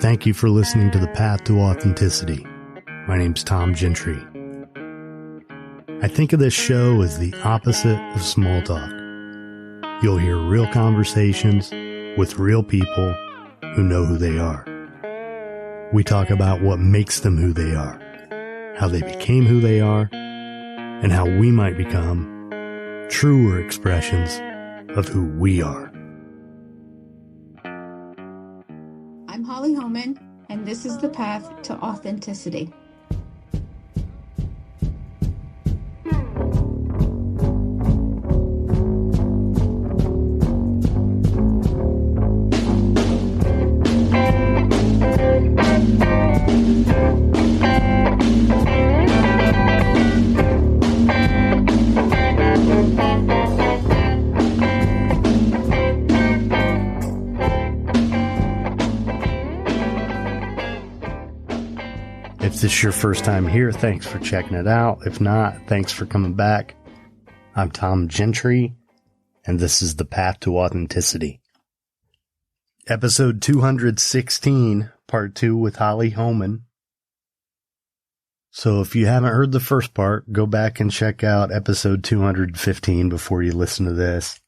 Thank you for listening to The Path to Authenticity. My name's Tom Gentry. I think of this show as the opposite of small talk. You'll hear real conversations with real people who know who they are. We talk about what makes them who they are, how they became who they are, and how we might become truer expressions of who we are. I'm Holly Homan, and this is The Path to Authenticity. If this is your first time here, thanks for checking it out. If not, thanks for coming back. I'm Tom Gentry, and this is The Path to Authenticity. Episode 216, Part 2 with Holly Homan. So if you haven't heard the first part, go back and check out episode 215 before you listen to this.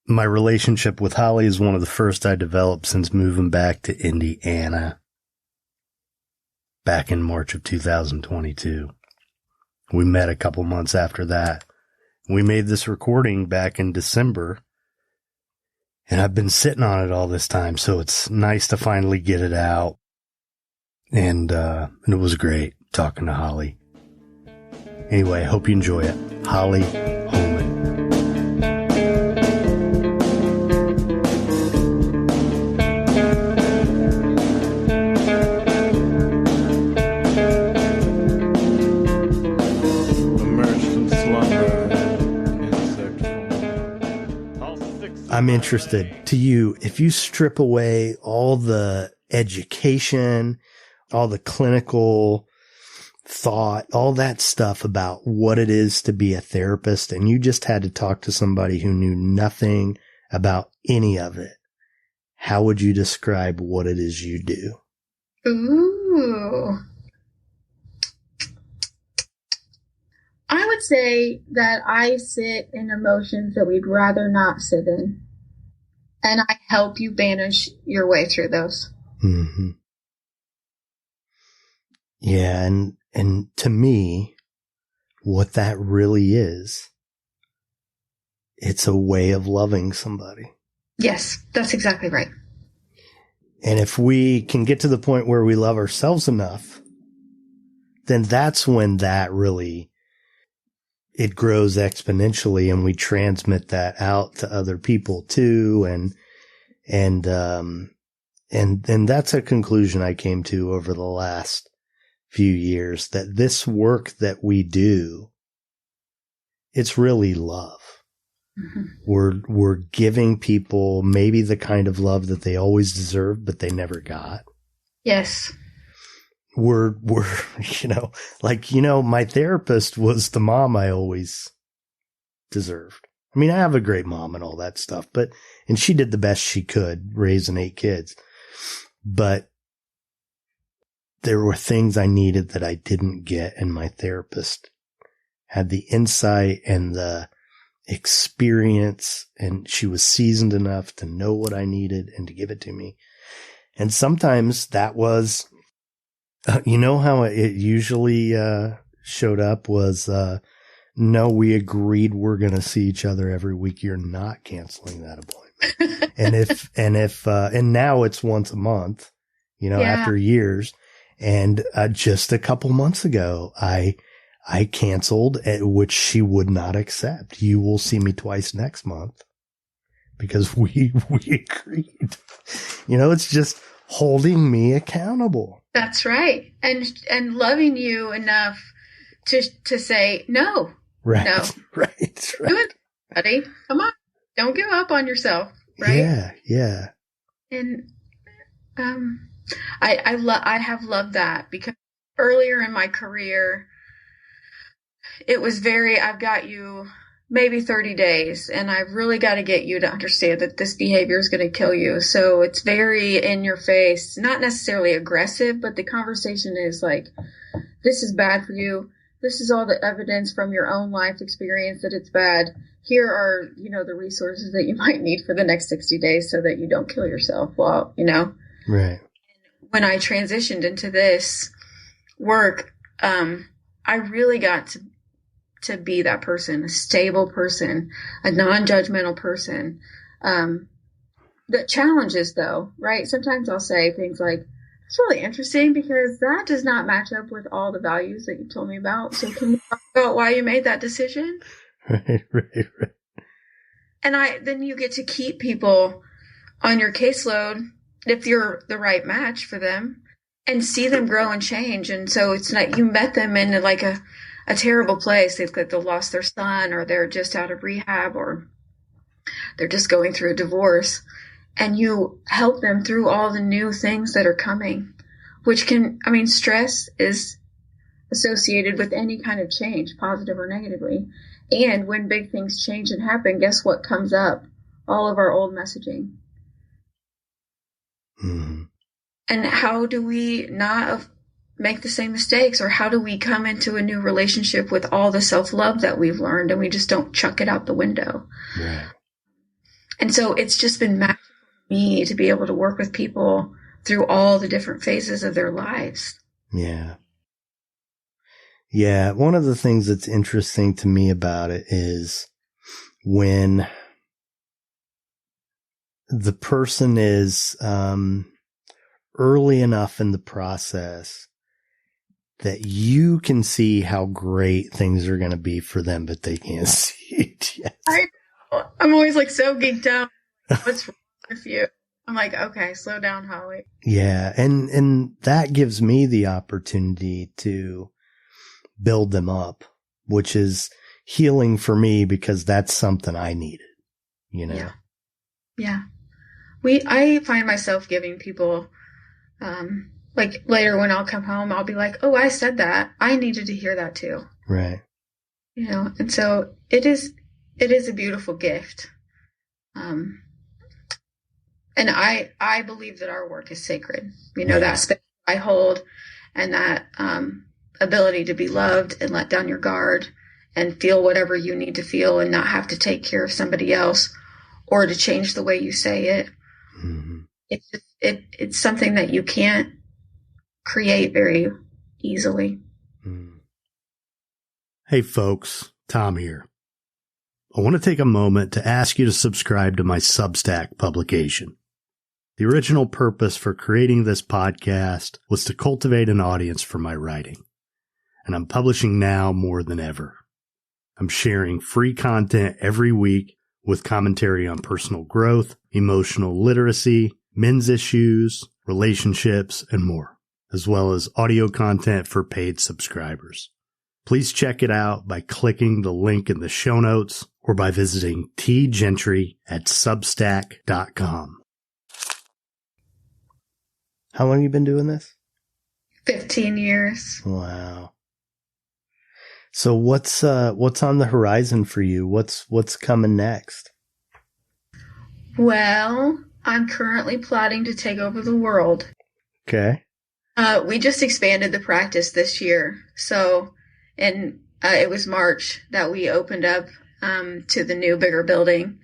My relationship with Holly is one of the first I developed since moving back to Indiana. Back in March of 2022. We met a couple months after that. We made this recording back in December, and I've been sitting on it all this time, so it's nice to finally get it out. And it was great talking to Holly. Anyway, I hope you enjoy it. Holly Homan. I'm interested to you, if you strip away all the education, all the clinical thought, all that stuff about what it is to be a therapist, and you just had to talk to somebody who knew nothing about any of it, how would you describe what it is you do? Ooh. I would say that I sit in emotions that we'd rather not sit in. And I help you banish your way through those. Mm-hmm. Yeah, and to me, what that really is, it's a way of loving somebody. Yes, that's exactly right. And if we can get to the point where we love ourselves enough, then that's when that really, it grows exponentially, and we transmit that out to other people too. And that's a conclusion I came to over the last few years, that this work that we do, it's really love. Mm-hmm. We're giving people maybe the kind of love that they always deserved, but they never got. Yes. We're, my therapist was the mom I always deserved. I mean, I have a great mom and all that stuff, and she did the best she could raising 8 kids, but there were things I needed that I didn't get, and my therapist had the insight and the experience, and she was seasoned enough to know what I needed and to give it to me. And sometimes that was, how it usually showed up was, no, we agreed we're going to see each other every week. You're not canceling that appointment. and now it's once a month, after years. And just a couple months ago, I canceled, which she would not accept. You will see me twice next month because we agreed. It's just holding me accountable. That's right. And loving you enough to say no. Right. No. Right. Do it, buddy. Come on. Don't give up on yourself. Right? Yeah. And I have loved that, because earlier in my career, it was very, I've got you maybe 30 days. And I've really got to get you to understand that this behavior is going to kill you. So it's very in your face, not necessarily aggressive, but the conversation is like, this is bad for you. This is all the evidence from your own life experience that it's bad. Here are, the resources that you might need for the next 60 days so that you don't kill yourself. Well, Right. When I transitioned into this work, I really got to be that person, a stable person, a non-judgmental person, that challenges though, right? Sometimes I'll say things like, it's really interesting because that does not match up with all the values that you told me about. So can you talk about why you made that decision? Right. And then you get to keep people on your caseload if you're the right match for them and see them grow and change. And so it's not, you met them in like a terrible place. They've lost their son, or they're just out of rehab, or they're just going through a divorce. And you help them through all the new things that are coming, which stress is associated with any kind of change, positive or negatively. And when big things change and happen, guess what comes up? All of our old messaging. Mm-hmm. And how do we not make the same mistakes? Or how do we come into a new relationship with all the self-love that we've learned and we just don't chuck it out the window? Right. And so it's just been magical for me to be able to work with people through all the different phases of their lives. Yeah. Yeah. One of the things that's interesting to me about it is when the person is early enough in the process that you can see how great things are going to be for them, but they can't see it yet. I'm always like so geeked out. What's wrong with you? I'm like, okay, slow down, Holly. Yeah. And that gives me the opportunity to build them up, which is healing for me because that's something I needed, Yeah. I find myself giving people, like later when I'll come home, I'll be like, oh, I said that. I needed to hear that too. Right. And so it is a beautiful gift. And I believe that our work is sacred. That space I hold, and that ability to be loved and let down your guard and feel whatever you need to feel and not have to take care of somebody else or to change the way you say it. Mm-hmm. It's something that you can't create very easily. Mm. Hey folks, Tom here. I want to take a moment to ask you to subscribe to my Substack publication. The original purpose for creating this podcast was to cultivate an audience for my writing, and I'm publishing now more than ever. I'm sharing free content every week with commentary on personal growth, emotional literacy, men's issues, relationships, and more, as well as audio content for paid subscribers. Please check it out by clicking the link in the show notes or by visiting tgentry@substack.com. How long have you been doing this? 15 years. Wow. So what's on the horizon for you? What's coming next? Well, I'm currently plotting to take over the world. Okay. We just expanded the practice this year. So, and it was March that we opened up to the new, bigger building.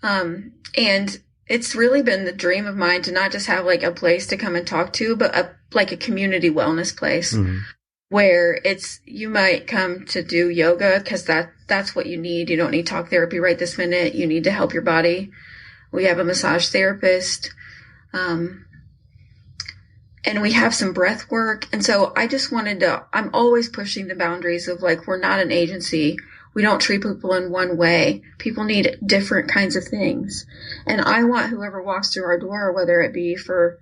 And it's really been the dream of mine to not just have like a place to come and talk to, but like a community wellness place. Mm-hmm. Where you might come to do yoga because that's what you need. You don't need talk therapy right this minute. You need to help your body. We have a massage therapist. And we have some breath work. And so I just I'm always pushing the boundaries of like, we're not an agency. We don't treat people in one way. People need different kinds of things. And I want whoever walks through our door, whether it be for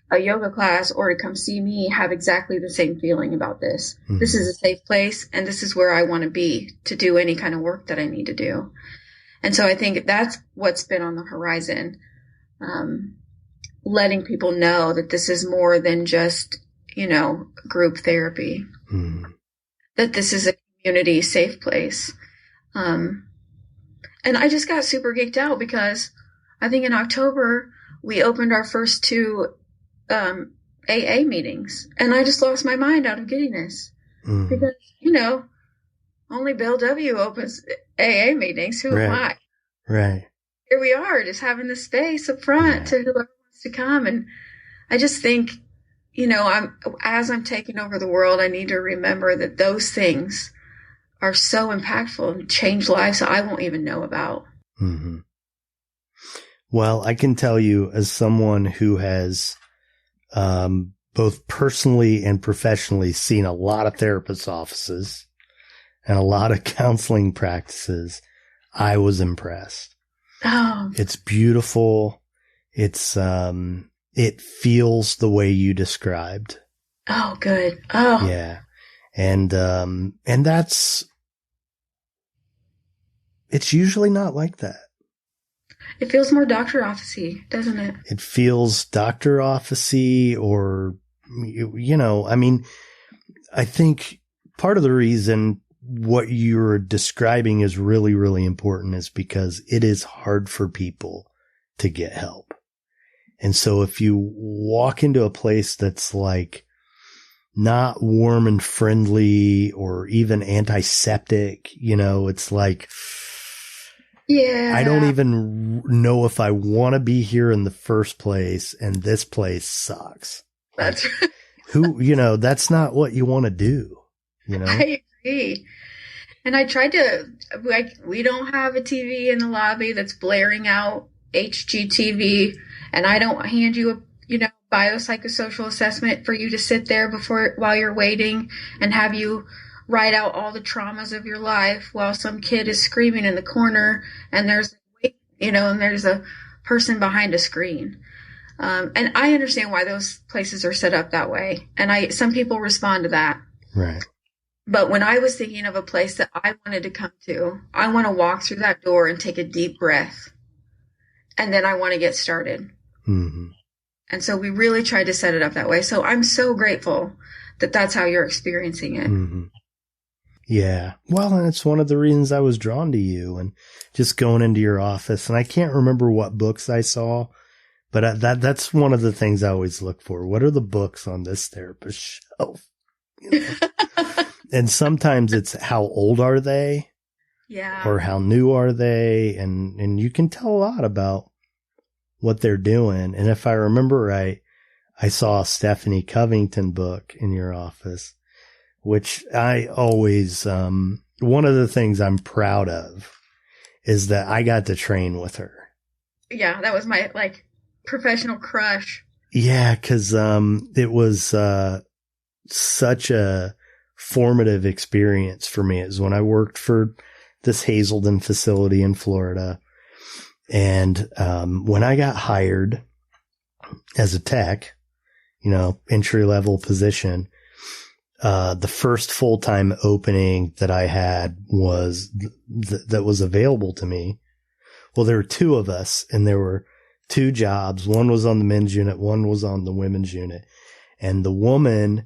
a yoga class or to come see me, have exactly the same feeling about this. Mm-hmm. This is a safe place, and this is where I want to be to do any kind of work that I need to do. And so I think that's what's been on the horizon, letting people know that this is more than just, group therapy, mm-hmm. that this is a community safe place. And I just got super geeked out because I think in October we opened our first 2 AA meetings, and I just lost my mind out of giddiness because, only Bill W. opens AA meetings. Who am I? Right. Here we are, just having the space up front to whoever wants to come. And I just think, as I'm taking over the world, I need to remember that those things are so impactful and change lives that I won't even know about. Mm-hmm. Well, I can tell you, as someone who has both personally and professionally seen a lot of therapist offices and a lot of counseling practices, I was impressed. Oh, it's beautiful. It's it feels the way you described. Oh, good. Oh, Yeah. And it's usually not like that. it feels more doctor office-y, doesn't it? It feels doctor office-y, or, I mean, I think part of the reason what you're describing is really, really important is because it is hard for people to get help. And so if you walk into a place that's like not warm and friendly or even antiseptic, it's like, Yeah. I don't even know if I want to be here in the first place, and this place sucks. That's right. That's not what you want to do, I agree. And I tried to, we don't have a TV in the lobby that's blaring out HGTV, and I don't hand you a, biopsychosocial assessment for you to sit there while you're waiting and have you write out all the traumas of your life while some kid is screaming in the corner and there's a person behind a screen. And I understand why those places are set up that way. And some people respond to that. Right. But when I was thinking of a place that I wanted to come to, I want to walk through that door and take a deep breath. And then I want to get started. Mm-hmm. And so we really tried to set it up that way. So I'm so grateful that that's how you're experiencing it. Mm-hmm. Yeah. Well, and it's one of the reasons I was drawn to you and just going into your office. And I can't remember what books I saw, but that's one of the things I always look for. What are the books on this therapist shelf? And sometimes it's how old are they? Yeah. Or how new are they? And you can tell a lot about what they're doing. And if I remember right, I saw a Stephanie Covington book in your office, which I always, one of the things I'm proud of is that I got to train with her. Yeah, that was my professional crush. Yeah, because it was such a formative experience for me. It was when I worked for this Hazelden facility in Florida. And when I got hired as a tech, entry-level position, the first full-time opening that I had was that was available to me. Well, there were 2 of us, and there were 2 jobs. One was on the men's unit, one was on the women's unit. And the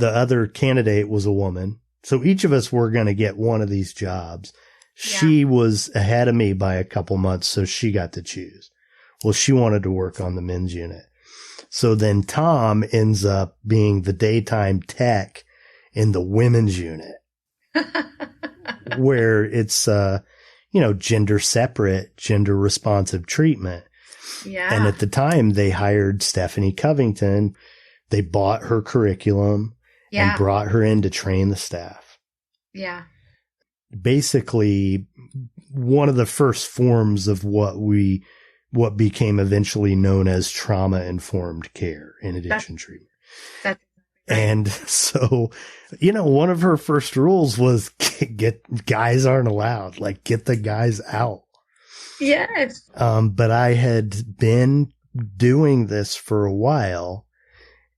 other candidate was a woman. So each of us were going to get one of these jobs. Yeah. She was ahead of me by a couple months, so she got to choose. Well, she wanted to work on the men's unit. So then Tom ends up being the daytime tech in the women's unit, where it's, gender separate, gender responsive treatment. Yeah. And at the time they hired Stephanie Covington. They bought her curriculum and brought her in to train the staff. Yeah. Basically, one of the first forms of what became eventually known as trauma-informed care in addiction treatment. That's right. And so, one of her first rules was guys aren't allowed, get the guys out. Yes. But I had been doing this for a while.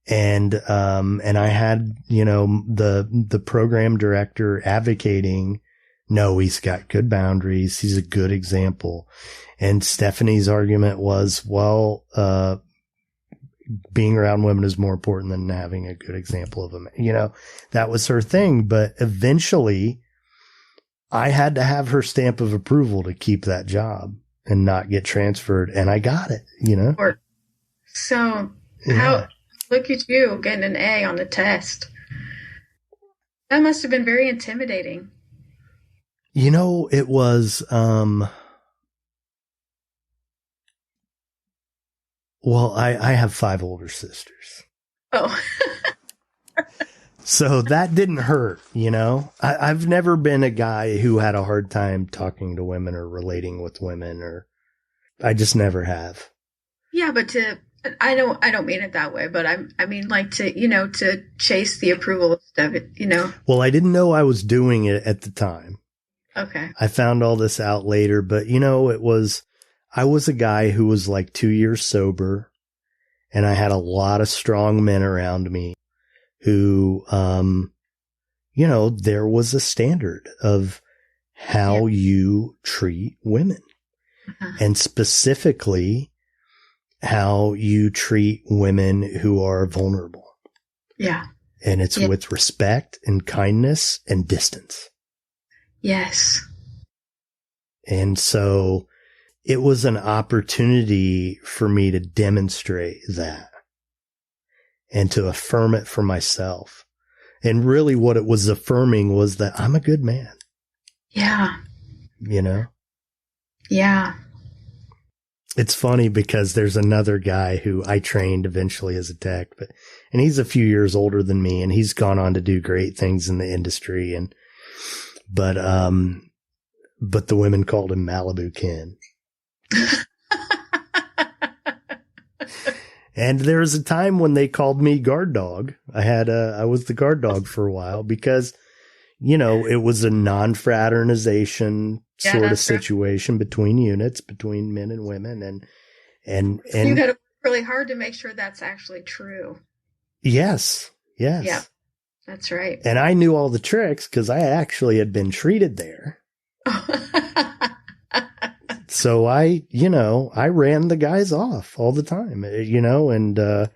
And I had, the program director advocating, no, he's got good boundaries. He's a good example. And Stephanie's argument was, well, being around women is more important than having a good example of them. That was her thing. But eventually I had to have her stamp of approval to keep that job and not get transferred. And I got it, you know? So Yeah. Look at you getting an A on the test. That must have been very intimidating. You know, it was, well, I have 5 older sisters. Oh. So that didn't hurt, you know? I've never been a guy who had a hard time talking to women or relating with women, or I just never have. Yeah, but I don't mean it that way, but I mean like to chase the approval of stuff, you know? Well, I didn't know I was doing it at the time. Okay. I found all this out later, but you know, I was a guy who was like 2 years sober, and I had a lot of strong men around me who, you know, there was a standard of how you treat women, and specifically how you treat women who are vulnerable. Yeah. And it's with respect and kindness and distance. Yes. And so it was an opportunity for me to demonstrate that and to affirm it for myself. And really what it was affirming was that I'm a good man. Yeah. You know? Yeah. It's funny because there's another guy who I trained eventually as a tech, and he's a few years older than me, and he's gone on to do great things in the industry. But the women called him Malibu Ken. And there was a time when they called me guard dog. I was the guard dog for a while because, you know, it was a non-fraternization sort of situation between units, between men and women. And you got to work really hard to make sure that's actually true. Yes. Yeah, that's right. And I knew all the tricks because I actually had been treated there. So I ran the guys off all the time, you know, and a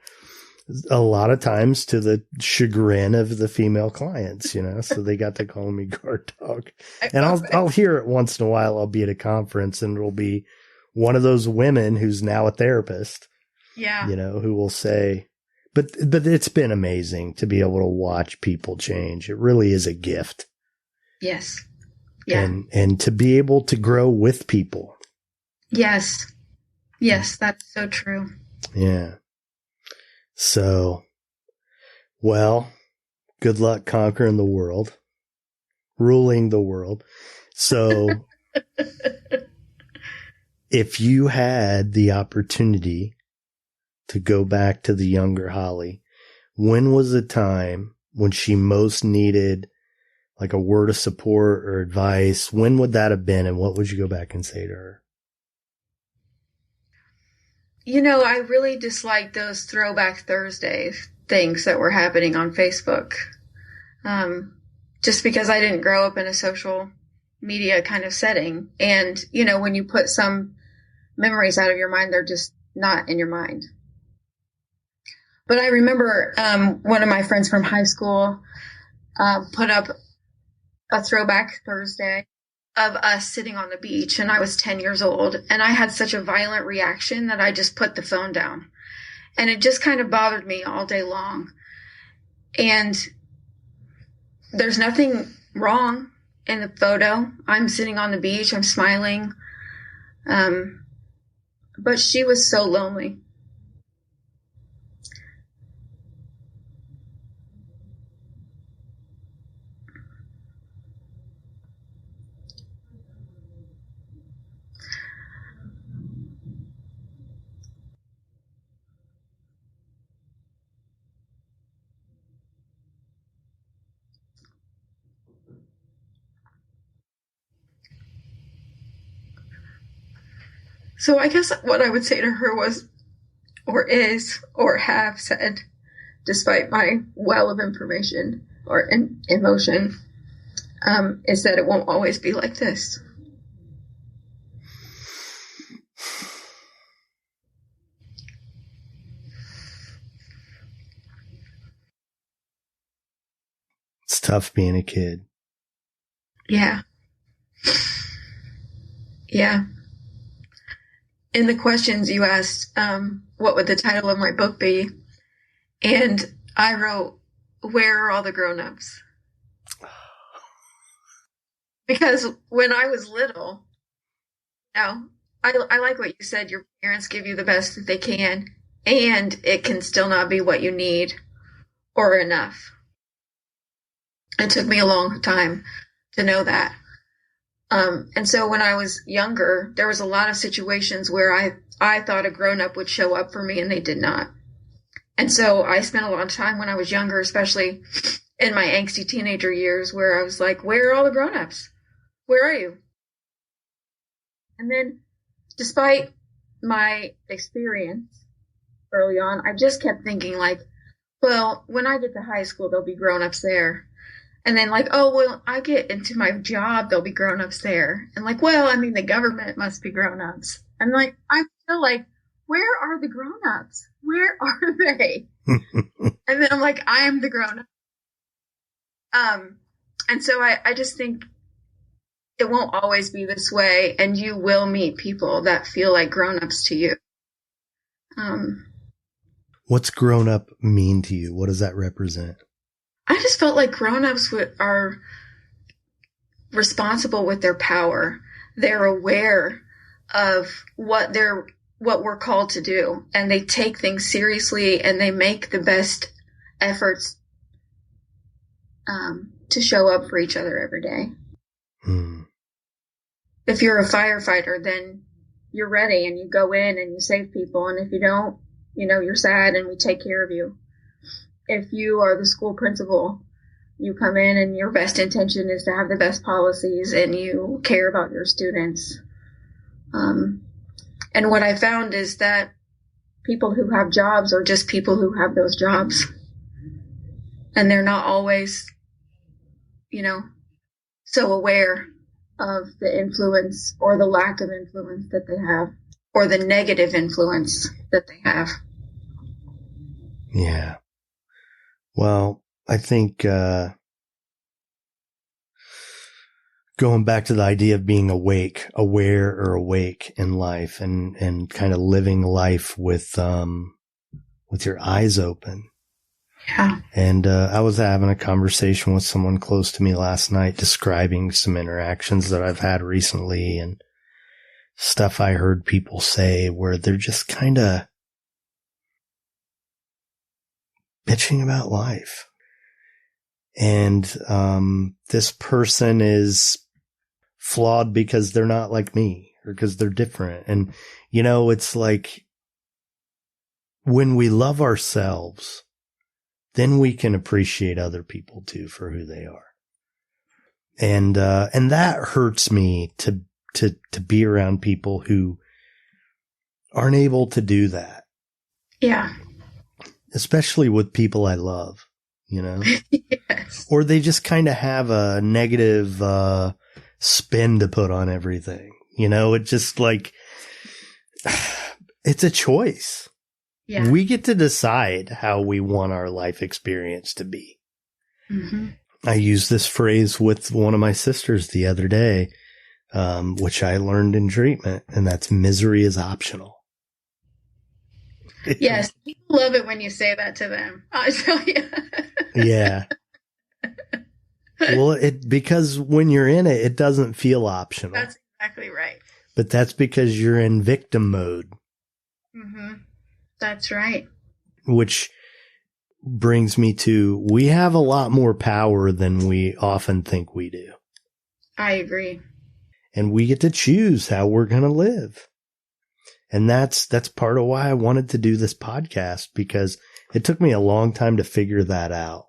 lot of times to the chagrin of the female clients, you know, so they got to call me guard dog. And I'll hear it once in a while. I'll be at a conference and it'll be one of those women who's now a therapist, you know, who will say, but it's been amazing to be able to watch people change. It really is a gift. Yes. Yeah. And to be able to grow with people. Yes. Yes, that's so true. Yeah. So, well, good luck conquering the world, ruling the world. So, if you had the opportunity to go back to the younger Holly, when was the time when she most needed like a word of support or advice? When would that have been, and what would you go back and say to her? You know, I really dislike those Throwback Thursday things that were happening on Facebook. Just because I didn't grow up in a social media kind of setting. And, you know, when you put some memories out of your mind, they're just not in your mind. But I remember one of my friends from high school put up a Throwback Thursday of us sitting on the beach, and I was 10 years old, and I had such a violent reaction that I just put the phone down, and it just kind of bothered me all day long. And there's nothing wrong in the photo. I'm sitting on the beach, I'm smiling, but she was so lonely. So I guess what I would say to her was, or is, or have said, despite my well of information or emotion, is that it won't always be like this. It's tough being a kid. Yeah. Yeah. In the questions you asked, what would the title of my book be? And I wrote, "Where are all the grown-ups?" Because when I was little, I like what you said. Your parents give you the best that they can, and it can still not be what you need or enough. It took me a long time to know that. And so when I was younger, there was a lot of situations where I thought a grown-up would show up for me, and they did not. And so I spent a lot of time when I was younger, especially in my angsty teenager years, where I was like, where are all the grown-ups? Where are you? And then, despite my experience early on, I just kept thinking like, well, when I get to high school, there'll be grown-ups there. And then like, oh, well, I get into my job, there'll be grown-ups there. And like, well, I mean, the government must be grown-ups. And like, I feel like, where are the grown-ups? Where are they? And then I'm like, I am the grown-up. And so I just think it won't always be this way, and you will meet people that feel like grown-ups to you. What's grown-up mean to you? What does that represent? I just felt like grown-ups are responsible with their power. They're aware of what we're called to do, and they take things seriously, and they make the best efforts to show up for each other every day. If you're a firefighter, then you're ready and you go in and you save people. And if you don't, you're sad and we take care of you. If you are the school principal, you come in and your best intention is to have the best policies and you care about your students. And what I found is that people who have jobs are just people who have those jobs. And they're not always, so aware of the influence or the lack of influence that they have, or the negative influence that they have. Yeah. Well, I think going back to the idea of being aware in life, and kind of living life with your eyes open. Yeah. And I was having a conversation with someone close to me last night, describing some interactions that I've had recently and stuff I heard people say where they're just kind of bitching about life. And this person is flawed because they're not like me, or because they're different. And, it's like when we love ourselves, then we can appreciate other people too for who they are. And that hurts me to be around people who aren't able to do that. Yeah. Especially with people I love, Yes. Or they just kind of have a negative spin to put on everything. It's just like, it's a choice. Yeah. We get to decide how we want our life experience to be. Mm-hmm. I used this phrase with one of my sisters the other day, which I learned in treatment, and that's misery is optional. Yes. People love it when you say that to them. I tell you. Yeah. Well, because when you're in it, it doesn't feel optional. That's exactly right. But that's because you're in victim mode. Mm-hmm. That's right. Which brings me to, we have a lot more power than we often think we do. I agree. And we get to choose how we're going to live. And that's part of why I wanted to do this podcast, because it took me a long time to figure that out.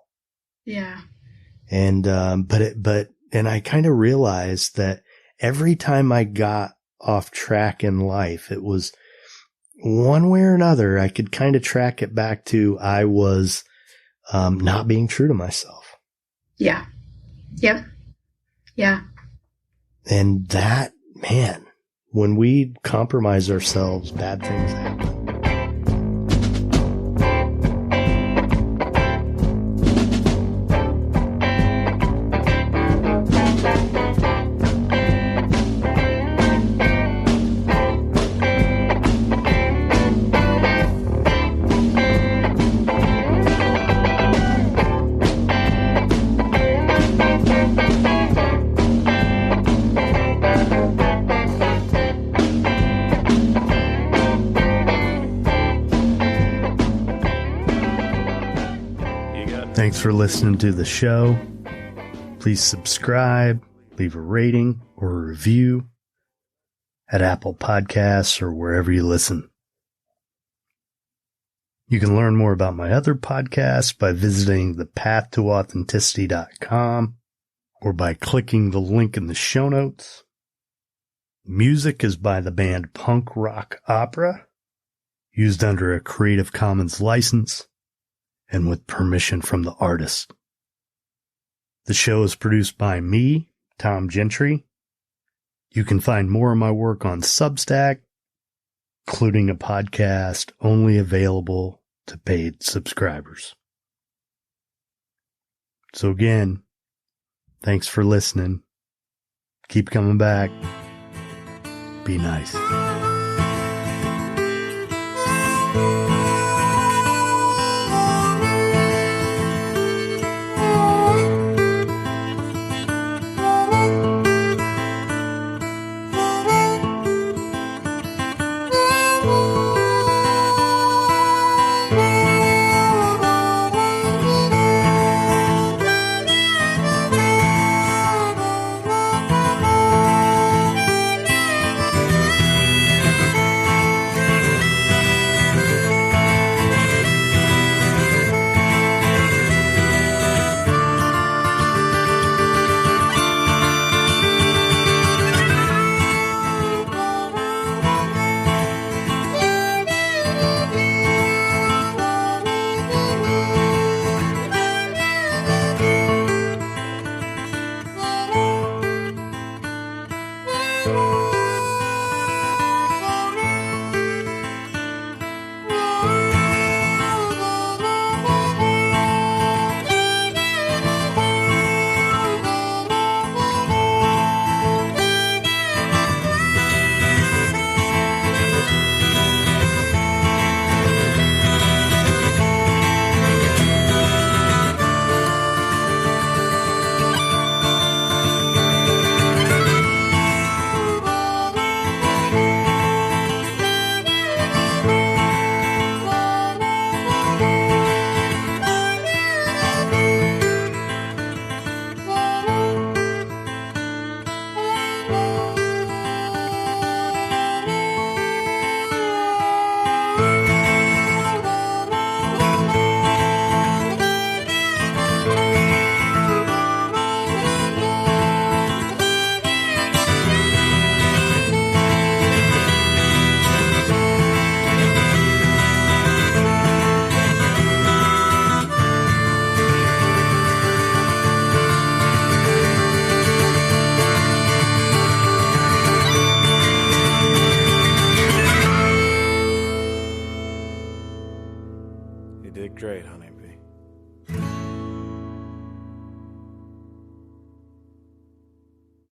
Yeah. And, and I kind of realized that every time I got off track in life, it was one way or another, I could kind of track it back to, I was, not being true to myself. Yeah. Yep. Yeah. And that, man, when we compromise ourselves, bad things happen. Thanks for listening to the show. Please subscribe, leave a rating or a review at Apple Podcasts or wherever you listen. You can learn more about my other podcasts by visiting thepathtooauthenticity.com or by clicking the link in the show notes. Music is by the band Punk Rock Opera, used under a Creative Commons license and with permission from the artist. The show is produced by me, Tom Gentry. You can find more of my work on Substack, including a podcast only available to paid subscribers. So again, thanks for listening. Keep coming back. Be nice. You did great, honey.